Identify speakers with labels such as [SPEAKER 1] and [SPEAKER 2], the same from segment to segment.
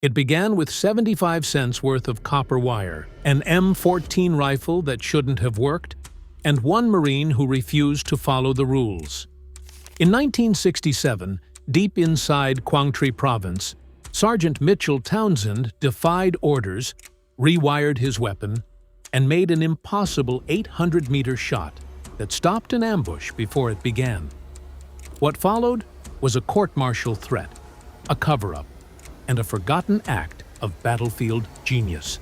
[SPEAKER 1] It began with 75 cents worth of copper wire, an M14 rifle that shouldn't have worked, and one Marine who refused to follow the rules. In 1967, deep inside Quang Tri Province, Sergeant Mitchell Townsend defied orders, rewired his weapon, and made an impossible 800-meter shot that stopped an ambush before it began. What followed was a court-martial threat, a cover-up, and a forgotten act of battlefield genius.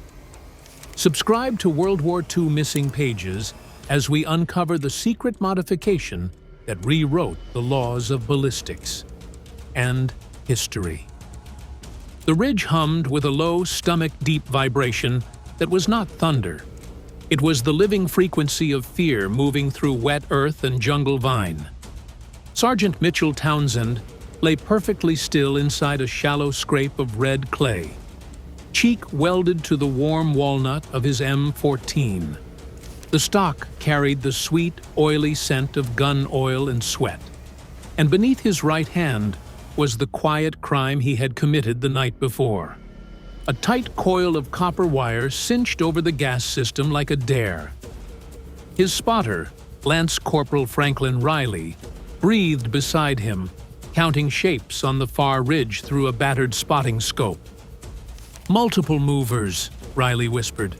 [SPEAKER 1] Subscribe to World War II Missing Pages as we uncover the secret modification that rewrote the laws of ballistics and history. The ridge hummed with a low, stomach-deep vibration that was not thunder. It was the living frequency of fear moving through wet earth and jungle vine. Sergeant Mitchell Townsend lay perfectly still inside a shallow scrape of red clay, cheek welded to the warm walnut of his M14. The stock carried the sweet, oily scent of gun oil and sweat, and beneath his right hand was the quiet crime he had committed the night before. A tight coil of copper wire cinched over the gas system like a dare. His spotter, Lance Corporal Franklin Riley, breathed beside him, counting shapes on the far ridge through a battered spotting scope. "Multiple movers," Riley whispered.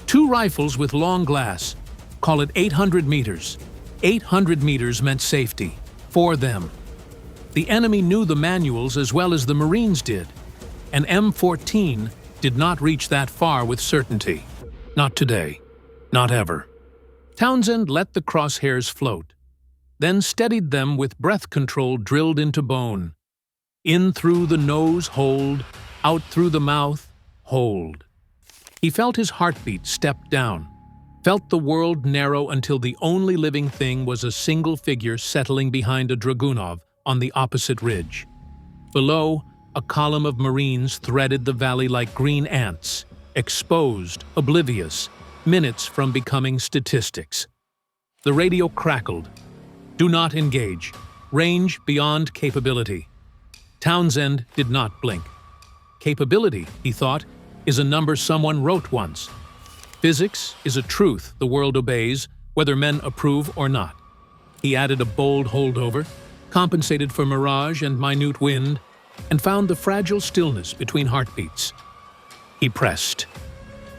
[SPEAKER 1] "2 rifles with long glass. Call it 800 meters. 800 meters meant safety. For them." The enemy knew the manuals as well as the Marines did. An M14 did not reach that far with certainty. Not today. Not ever. Townsend let the crosshairs float, then steadied them with breath control drilled into bone. In through the nose, hold. Out through the mouth, hold. He felt his heartbeat step down, felt the world narrow until the only living thing was a single figure settling behind a Dragunov on the opposite ridge. Below, a column of Marines threaded the valley like green ants, exposed, oblivious, minutes from becoming statistics. The radio crackled. "Do not engage. Range beyond capability." Townsend did not blink. Capability, he thought, is a number someone wrote once. Physics is a truth the world obeys, whether men approve or not. He added a bold holdover, compensated for mirage and minute wind, and found the fragile stillness between heartbeats. He pressed.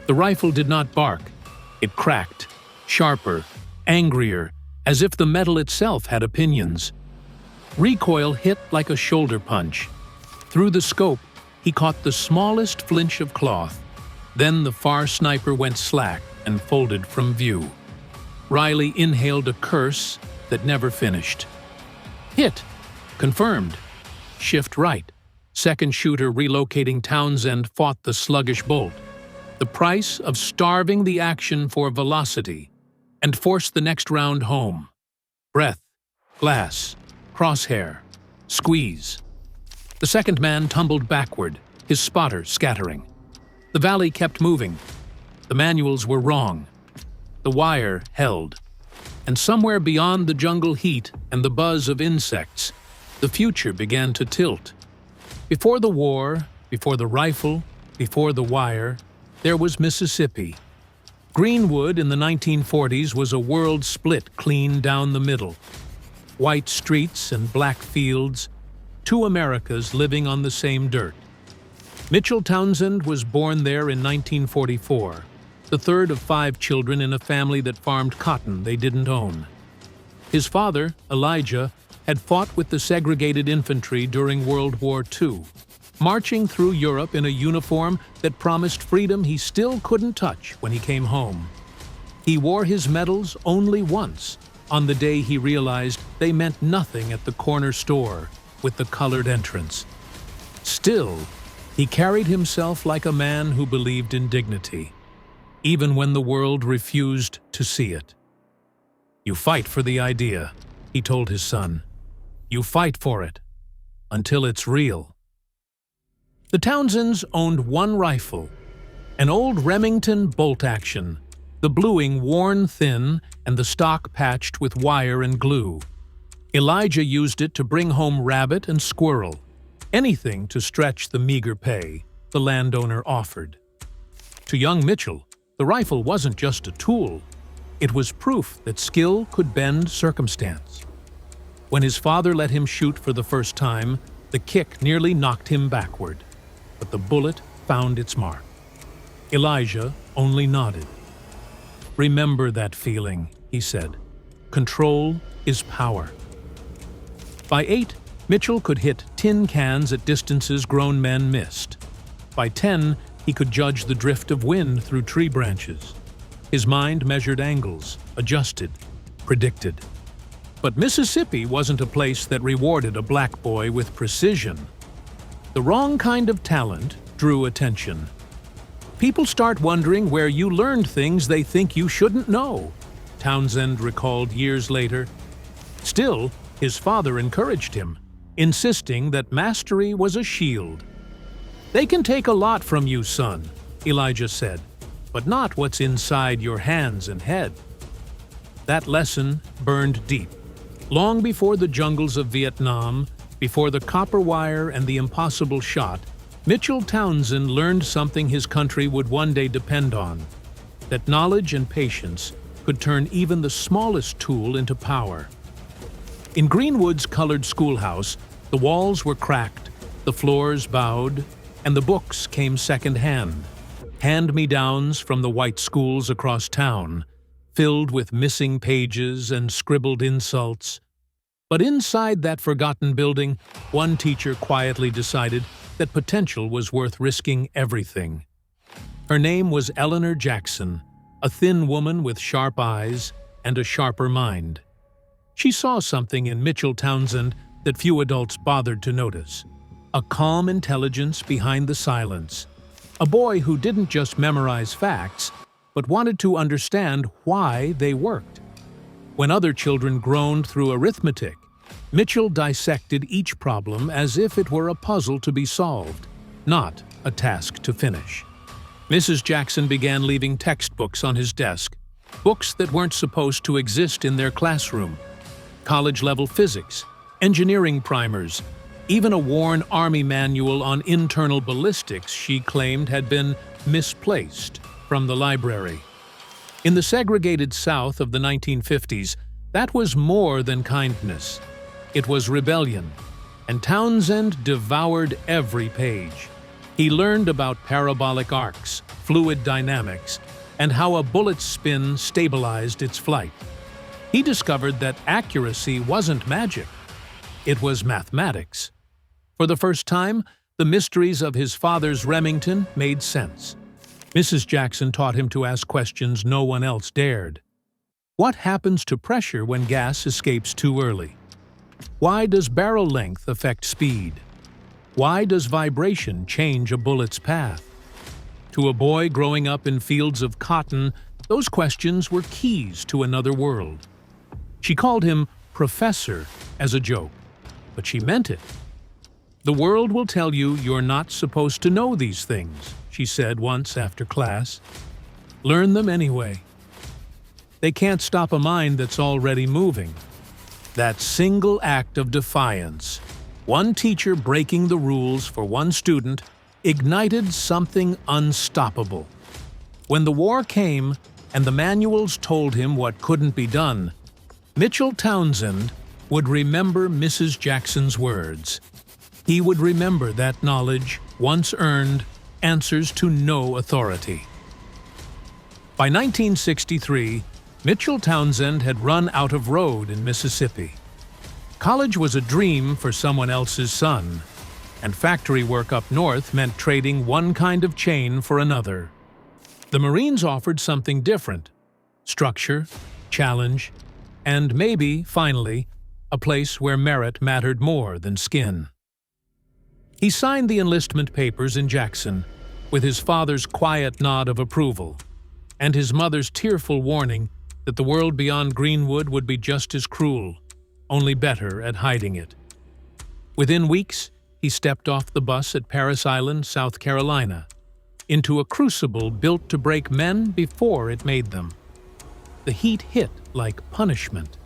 [SPEAKER 1] The rifle did not bark. It cracked, sharper, angrier, as if the metal itself had opinions. Recoil hit like a shoulder punch. Through the scope, he caught the smallest flinch of cloth. Then the far sniper went slack and folded from view. Riley inhaled a curse that never finished. Hit. Confirmed. Shift right. Second shooter relocating Townsend fought the sluggish bolt. The price of starving the action for velocity, and forced the next round home. Breath, glass, crosshair, squeeze. The second man tumbled backward, his spotter scattering. The valley kept moving. The manuals were wrong. The wire held. And somewhere beyond the jungle heat and the buzz of insects, the future began to tilt. Before the war, before the rifle, before the wire, there was Mississippi. Greenwood in the 1940s was a world split clean down the middle. White streets and black fields, 2 Americas living on the same dirt. Mitchell Townsend was born there in 1944, the third of 5 children in a family that farmed cotton they didn't own. His father, Elijah, had fought with the segregated infantry during World War II, marching through Europe in a uniform that promised freedom he still couldn't touch when he came home. He wore his medals only once, on the day he realized they meant nothing at the corner store with the colored entrance. Still, he carried himself like a man who believed in dignity, even when the world refused to see it. "You fight for the idea," he told his son. "You fight for it, until it's real." The Townsends owned one rifle, an old Remington bolt-action, the bluing worn thin and the stock patched with wire and glue. Elijah used it to bring home rabbit and squirrel, anything to stretch the meager pay. the landowner offered. To young Mitchell, the rifle wasn't just a tool. It was proof that skill could bend circumstance. When his father let him shoot for the first time, the kick nearly knocked him backward, but the bullet found its mark. Elijah only nodded. "Remember that feeling," he said. "Control is power." By 8, Mitchell could hit tin cans at distances grown men missed. By 10, he could judge the drift of wind through tree branches. His mind measured angles, adjusted, predicted. But Mississippi wasn't a place that rewarded a black boy with precision. The wrong kind of talent drew attention. People start wondering where you learned things they think you shouldn't know, Townsend recalled years later. Still, his father encouraged him, insisting that mastery was a shield. "They can take a lot from you, son," Elijah said, "but not what's inside your hands and head." That lesson burned deep. Long before the jungles of Vietnam, before the copper wire and the impossible shot, Mitchell Townsend learned something his country would one day depend on: that knowledge and patience could turn even the smallest tool into power. In Greenwood's colored schoolhouse, the walls were cracked, the floors bowed, and the books came second-hand, hand-me-downs from the white schools across town, filled with missing pages and scribbled insults. But inside that forgotten building, one teacher quietly decided that potential was worth risking everything. Her name was Eleanor Jackson, a thin woman with sharp eyes and a sharper mind. She saw something in Mitchell Townsend that few adults bothered to notice: a calm intelligence behind the silence, a boy who didn't just memorize facts, but wanted to understand why they worked. When other children groaned through arithmetic, Mitchell dissected each problem as if it were a puzzle to be solved, not a task to finish. Mrs. Jackson began leaving textbooks on his desk, books that weren't supposed to exist in their classroom. College-level physics, engineering primers, even a worn Army manual on internal ballistics she claimed had been misplaced from the library. In the segregated South of the 1950s, that was more than kindness. It was rebellion, and Townsend devoured every page. He learned about parabolic arcs, fluid dynamics, and how a bullet's spin stabilized its flight. He discovered that accuracy wasn't magic. It was mathematics. For the first time, the mysteries of his father's Remington made sense. Mrs. Jackson taught him to ask questions no one else dared. What happens to pressure when gas escapes too early? Why does barrel length affect speed? Why does vibration change a bullet's path? To a boy growing up in fields of cotton, those questions were keys to another world. She called him Professor as a joke, but she meant it. "The world will tell you you're not supposed to know these things," she said once after class. "Learn them anyway. They can't stop a mind that's already moving." That single act of defiance, one teacher breaking the rules for one student, ignited something unstoppable. When the war came and the manuals told him what couldn't be done, Mitchell Townsend would remember Mrs. Jackson's words. He would remember that knowledge, once earned, answers to no authority. By 1963, Mitchell Townsend had run out of road in Mississippi. College was a dream for someone else's son, and factory work up north meant trading one kind of chain for another. The Marines offered something different: structure, challenge, and maybe, finally, a place where merit mattered more than skin. He signed the enlistment papers in Jackson, with his father's quiet nod of approval, and his mother's tearful warning that the world beyond Greenwood would be just as cruel, only better at hiding it. Within weeks, he stepped off the bus at Parris Island, South Carolina, into a crucible built to break men before it made them. The heat hit like punishment.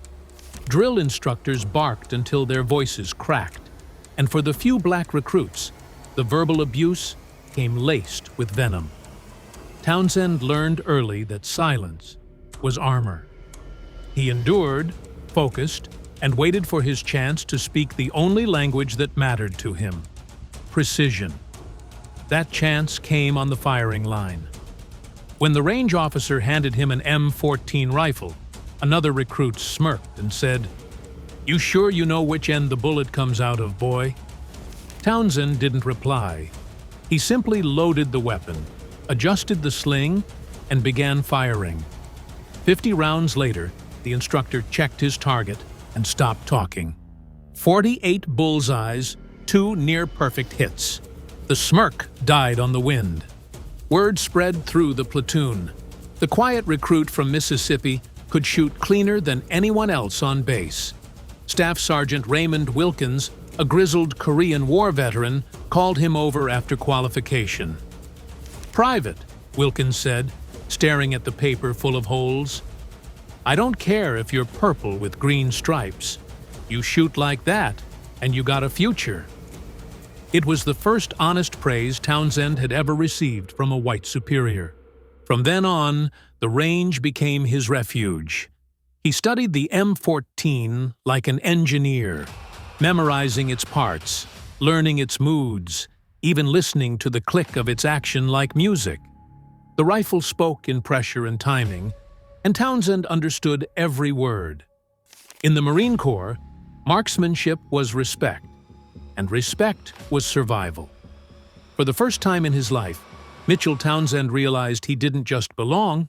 [SPEAKER 1] Drill instructors barked until their voices cracked, and for the few black recruits, the verbal abuse came laced with venom. Townsend learned early that silence was armor. He endured, focused, and waited for his chance to speak the only language that mattered to him: precision. That chance came on the firing line. When the range officer handed him an M14 rifle, another recruit smirked and said, "You sure you know which end the bullet comes out of, boy?" Townsend didn't reply. He simply loaded the weapon, adjusted the sling, and began firing. 50 rounds later, the instructor checked his target and stopped talking. 48 bullseyes, 2 near-perfect hits. The smirk died on the wind. Word spread through the platoon. The quiet recruit from Mississippi could shoot cleaner than anyone else on base. Staff Sergeant Raymond Wilkins, a grizzled Korean War veteran, called him over after qualification. "Private," Wilkins said, staring at the paper full of holes. "I don't care if you're purple with green stripes. You shoot like that, and you got a future." It was the first honest praise Townsend had ever received from a white superior. From then on, the range became his refuge. He studied the M14 like an engineer, memorizing its parts, learning its moods, even listening to the click of its action like music. The rifle spoke in pressure and timing, and Townsend understood every word. In the Marine Corps, marksmanship was respect, and respect was survival. For the first time in his life, Mitchell Townsend realized he didn't just belong,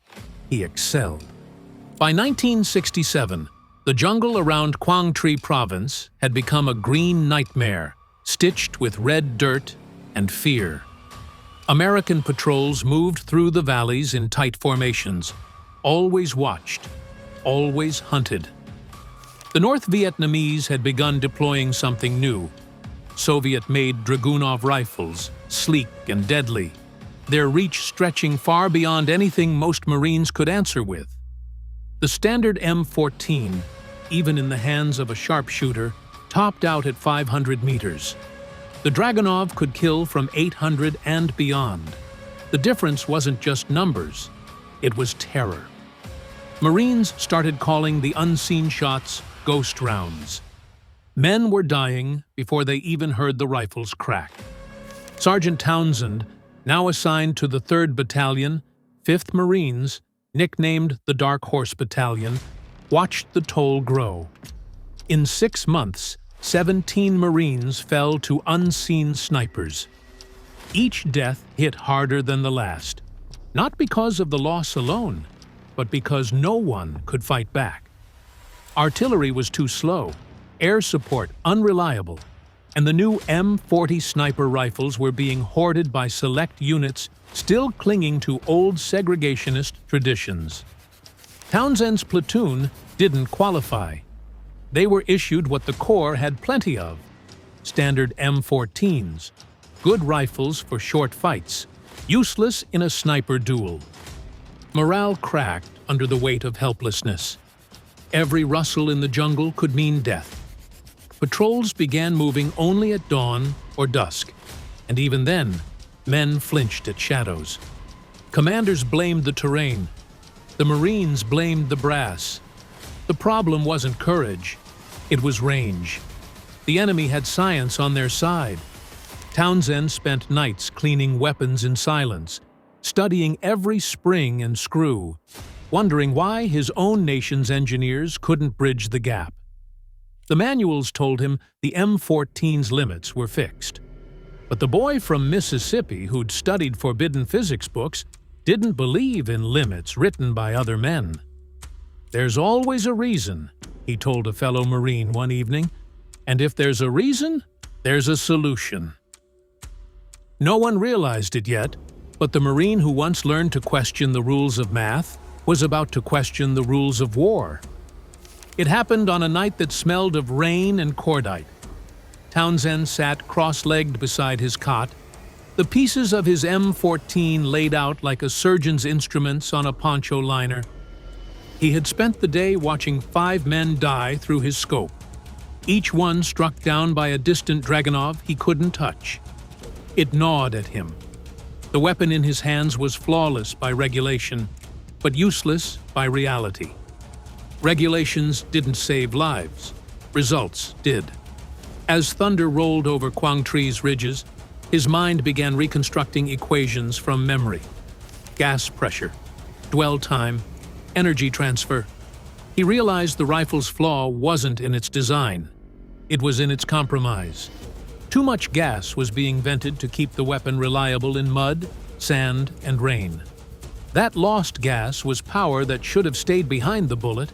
[SPEAKER 1] he excelled. By 1967, the jungle around Quang Tri Province had become a green nightmare, stitched with red dirt and fear. American patrols moved through the valleys in tight formations, always watched, always hunted. The North Vietnamese had begun deploying something new: Soviet-made Dragunov rifles, sleek and deadly, their reach stretching far beyond anything most Marines could answer with. The standard M14, even in the hands of a sharpshooter, topped out at 500 meters. The Dragunov could kill from 800 and beyond. The difference wasn't just numbers, it was terror. Marines started calling the unseen shots ghost rounds. Men were dying before they even heard the rifles crack. Sergeant Townsend, now assigned to the 3rd Battalion, 5th Marines, nicknamed the Dark Horse Battalion, watched the toll grow. In 6 months, 17 Marines fell to unseen snipers. Each death hit harder than the last, not because of the loss alone, but because no one could fight back. Artillery was too slow, air support unreliable, and the new M40 sniper rifles were being hoarded by select units still clinging to old segregationist traditions. Townsend's platoon didn't qualify. They were issued what the Corps had plenty of: standard M14s, good rifles for short fights, useless in a sniper duel. Morale cracked under the weight of helplessness. Every rustle in the jungle could mean death. Patrols began moving only at dawn or dusk, and even then, men flinched at shadows. Commanders blamed the terrain. The Marines blamed the brass. The problem wasn't courage, it was range. The enemy had science on their side. Townsend spent nights cleaning weapons in silence, studying every spring and screw, wondering why his own nation's engineers couldn't bridge the gap. The manuals told him the M14's limits were fixed. But the boy from Mississippi who'd studied forbidden physics books didn't believe in limits written by other men. "There's always a reason," he told a fellow Marine one evening, "and if there's a reason, there's a solution." No one realized it yet, but the Marine who once learned to question the rules of math was about to question the rules of war. It happened on a night that smelled of rain and cordite. Townsend sat cross-legged beside his cot, the pieces of his M14 laid out like a surgeon's instruments on a poncho liner. He had spent the day watching 5 men die through his scope, each one struck down by a distant Dragunov he couldn't touch. It gnawed at him. The weapon in his hands was flawless by regulation, but useless by reality. Regulations didn't save lives. Results did. As thunder rolled over Quang Tri's ridges, his mind began reconstructing equations from memory. Gas pressure, dwell time, energy transfer. He realized the rifle's flaw wasn't in its design. It was in its compromise. Too much gas was being vented to keep the weapon reliable in mud, sand, and rain. That lost gas was power that should have stayed behind the bullet.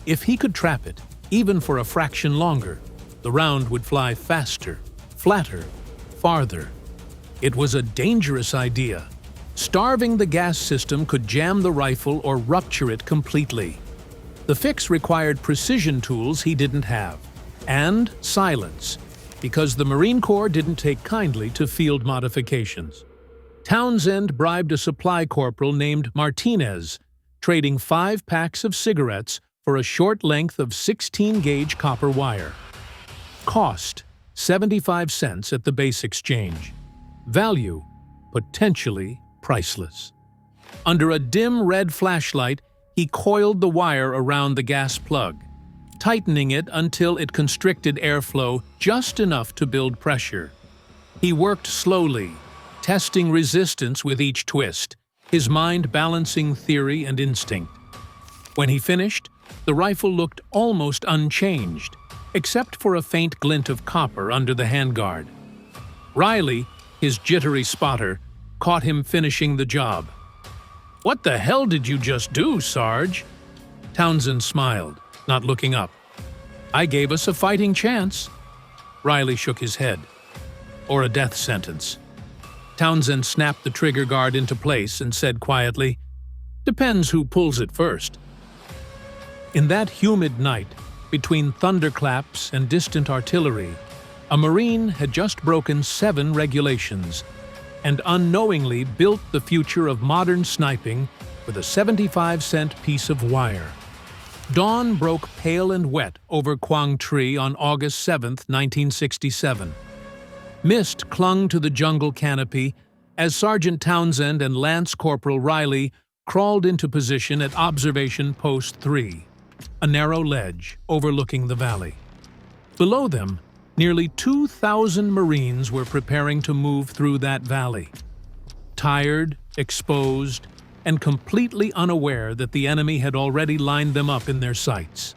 [SPEAKER 1] If he could trap it, even for a fraction longer, the round would fly faster, flatter, farther. It was a dangerous idea. Starving the gas system could jam the rifle or rupture it completely. The fix required precision tools he didn't have, and silence, because the Marine Corps didn't take kindly to field modifications. Townsend bribed a supply corporal named Martinez, trading 5 packs of cigarettes for a short length of 16-gauge copper wire. Cost, 75 cents at the base exchange. Value, potentially priceless. Under a dim red flashlight, he coiled the wire around the gas plug, tightening it until it constricted airflow just enough to build pressure. He worked slowly, testing resistance with each twist, his mind balancing theory and instinct. When he finished, the rifle looked almost unchanged, except for a faint glint of copper under the handguard. Riley, his jittery spotter, caught him finishing the job. "What the hell did you just do, Sarge?" Townsend smiled, not looking up. "I gave us a fighting chance." Riley shook his head. "Or a death sentence." Townsend snapped the trigger guard into place and said quietly, "Depends who pulls it first." In that humid night, between thunderclaps and distant artillery, a Marine had just broken 7 regulations and unknowingly built the future of modern sniping with a 75-cent piece of wire. Dawn broke pale and wet over Quang Tri on August 7, 1967. Mist clung to the jungle canopy as Sergeant Townsend and Lance Corporal Riley crawled into position at Observation Post 3, a narrow ledge overlooking the valley. Below them, nearly 2,000 Marines were preparing to move through that valley. Tired, exposed, and completely unaware that the enemy had already lined them up in their sights.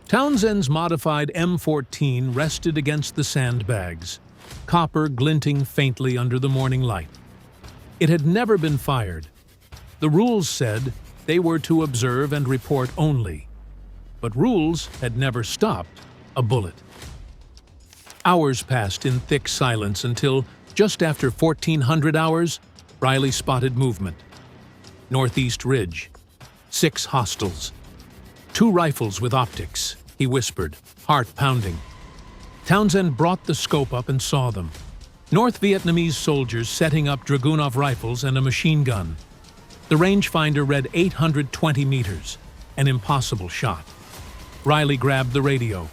[SPEAKER 1] Townsend's modified M14 rested against the sandbags, copper glinting faintly under the morning light. It had never been fired. The rules said they were to observe and report only. But rules had never stopped a bullet. Hours passed in thick silence until, just after 1,400 hours, Riley spotted movement. Northeast Ridge. 6 hostiles. 2 rifles with optics, he whispered, heart pounding. Townsend brought the scope up and saw them. North Vietnamese soldiers setting up Dragunov rifles and a machine gun. The rangefinder read 820 meters, an impossible shot. Riley grabbed the radio.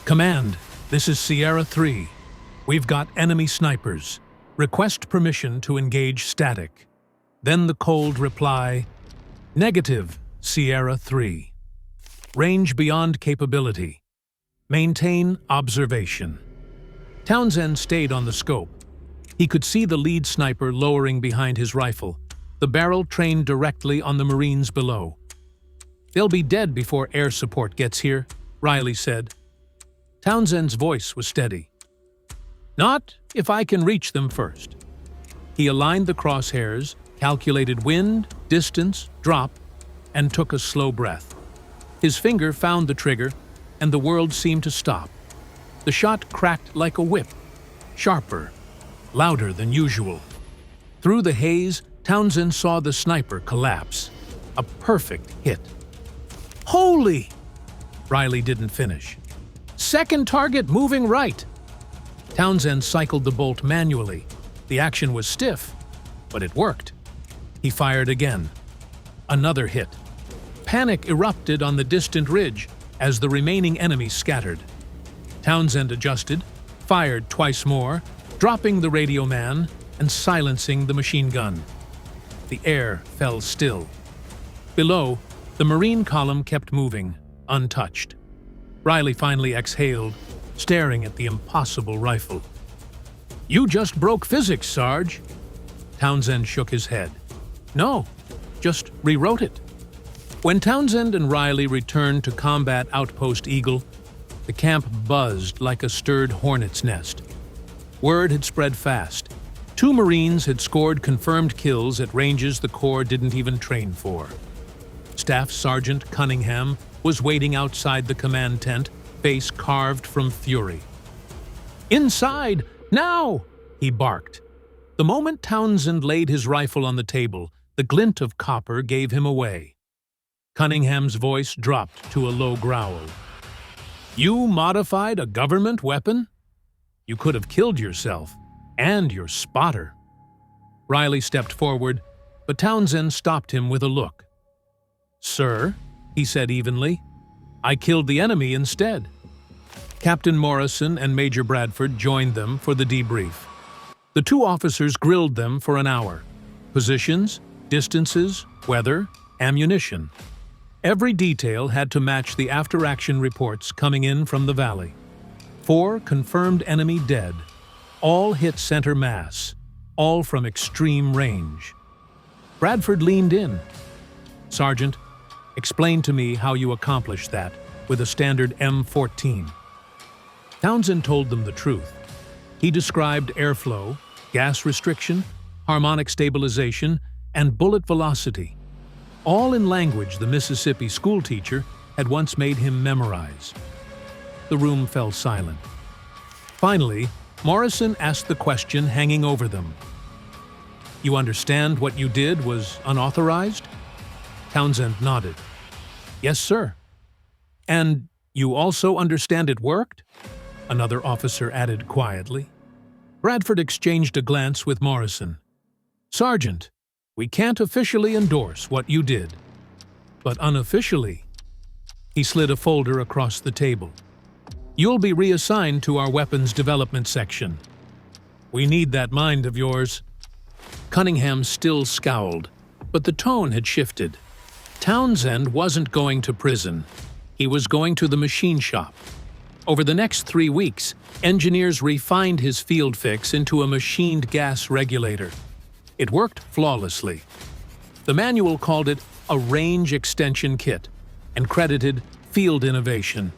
[SPEAKER 1] "Command, this is Sierra 3. We've got enemy snipers. Request permission to engage static." Then the cold reply, "Negative, Sierra 3. Range beyond capability. Maintain observation." Townsend stayed on the scope. He could see the lead sniper lowering behind his rifle, the barrel trained directly on the Marines below. "They'll be dead before air support gets here," Riley said. Townsend's voice was steady. "Not if I can reach them first." He aligned the crosshairs, calculated wind, distance, drop, and took a slow breath. His finger found the trigger, and the world seemed to stop. The shot cracked like a whip, sharper, louder than usual. Through the haze, Townsend saw the sniper collapse. A perfect hit. "Holy!" Riley didn't finish. "Second target moving right." Townsend cycled the bolt manually. The action was stiff, but it worked. He fired again. Another hit. Panic erupted on the distant ridge as the remaining enemies scattered. Townsend adjusted, fired twice more, dropping the radio man, and silencing the machine gun. The air fell still. Below, the Marine column kept moving, untouched. Riley finally exhaled, staring at the impossible rifle. "You just broke physics, Sarge." Townsend shook his head. "No, just rewrote it." When Townsend and Riley returned to combat Outpost Eagle, the camp buzzed like a stirred hornet's nest. Word had spread fast. 2 Marines had scored confirmed kills at ranges the Corps didn't even train for. Staff Sergeant Cunningham was waiting outside the command tent, face carved from fury. "Inside! Now!" he barked. The moment Townsend laid his rifle on the table, the glint of copper gave him away. Cunningham's voice dropped to a low growl. "You modified a government weapon? You could have killed yourself and your spotter." Riley stepped forward, but Townsend stopped him with a look. "Sir," he said evenly, "I killed the enemy instead." Captain Morrison and Major Bradford joined them for the debrief. The 2 officers grilled them for an hour. Positions, distances, weather, ammunition. Every detail had to match the after-action reports coming in from the valley. 4 confirmed enemy dead. All hit center mass, all from extreme range. Bradford leaned in. "Sergeant, explain to me how you accomplished that with a standard M14. Townsend told them the truth. He described airflow, gas restriction, harmonic stabilization, and bullet velocity, all in language the Mississippi schoolteacher had once made him memorize. The room fell silent. Finally, Morrison asked the question hanging over them. "You understand what you did was unauthorized?" Townsend nodded. "Yes, sir." "And you also understand it worked?" another officer added quietly. Bradford exchanged a glance with Morrison. "Sergeant, we can't officially endorse what you did, but unofficially..." He slid a folder across the table. "You'll be reassigned to our weapons development section. We need that mind of yours." Cunningham still scowled, but the tone had shifted. Townsend wasn't going to prison. He was going to the machine shop. Over the next 3 weeks, engineers refined his field fix into a machined gas regulator. It worked flawlessly. The manual called it a range extension kit and credited field innovation.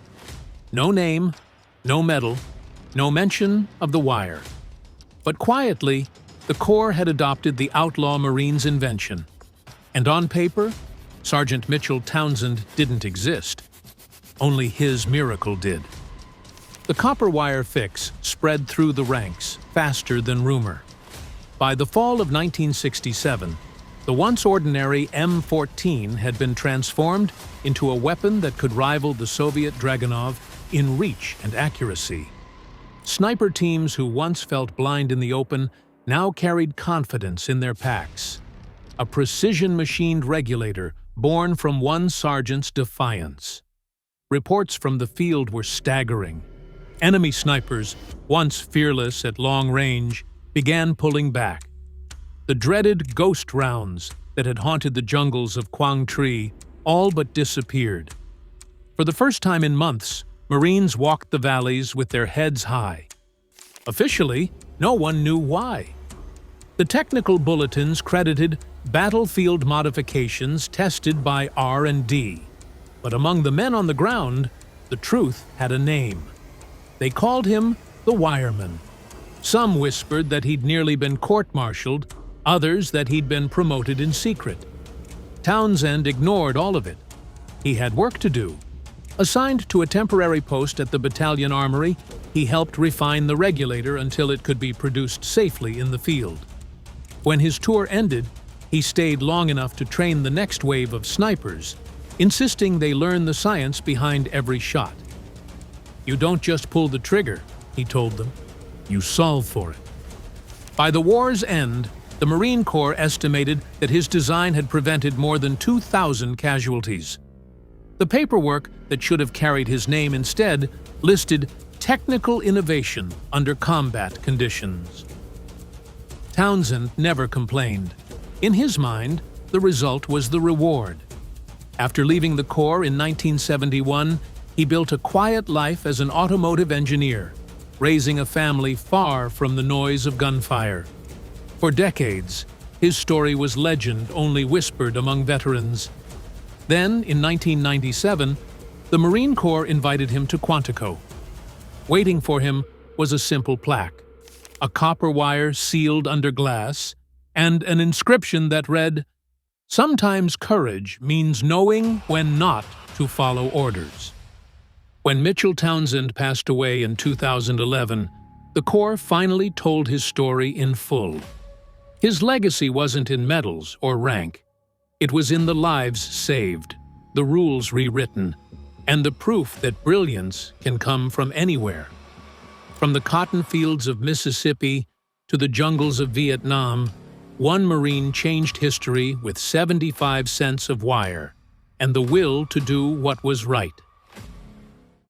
[SPEAKER 1] No name, no medal, no mention of the wire. But quietly, the Corps had adopted the outlaw Marine's invention. And on paper, Sergeant Mitchell Townsend didn't exist. Only his miracle did. The copper wire fix spread through the ranks faster than rumor. By the fall of 1967, the once ordinary M14 had been transformed into a weapon that could rival the Soviet Dragunov in reach and accuracy. Sniper teams who once felt blind in the open now carried confidence in their packs. A precision-machined regulator born from one sergeant's defiance. Reports from the field were staggering. Enemy snipers, once fearless at long range, began pulling back. The dreaded ghost rounds that had haunted the jungles of Quang Tri all but disappeared. For the first time in months, Marines walked the valleys with their heads high. Officially, no one knew why. The technical bulletins credited battlefield modifications tested by R&D. But among the men on the ground, the truth had a name. They called him the wireman. Some whispered that he'd nearly been court-martialed, others that he'd been promoted in secret. Townsend ignored all of it. He had work to do. Assigned to a temporary post at the battalion armory, he helped refine the regulator until it could be produced safely in the field. When his tour ended, he stayed long enough to train the next wave of snipers, insisting they learn the science behind every shot. "You don't just pull the trigger," he told them. "You solve for it." By the war's end, the Marine Corps estimated that his design had prevented more than 2,000 casualties. The paperwork that should have carried his name instead listed technical innovation under combat conditions. Townsend never complained. In his mind, the result was the reward. After leaving the Corps in 1971, he built a quiet life as an automotive engineer, raising a family far from the noise of gunfire. For decades, his story was legend only whispered among veterans. Then, in 1997, the Marine Corps invited him to Quantico. Waiting for him was a simple plaque, a copper wire sealed under glass, and an inscription that read, "Sometimes courage means knowing when not to follow orders." When Mitchell Townsend passed away in 2011, the Corps finally told his story in full. His legacy wasn't in medals or rank. It was in the lives saved, the rules rewritten, and the proof that brilliance can come from anywhere. From the cotton fields of Mississippi to the jungles of Vietnam, one Marine changed history with 75 cents of wire and the will to do what was right.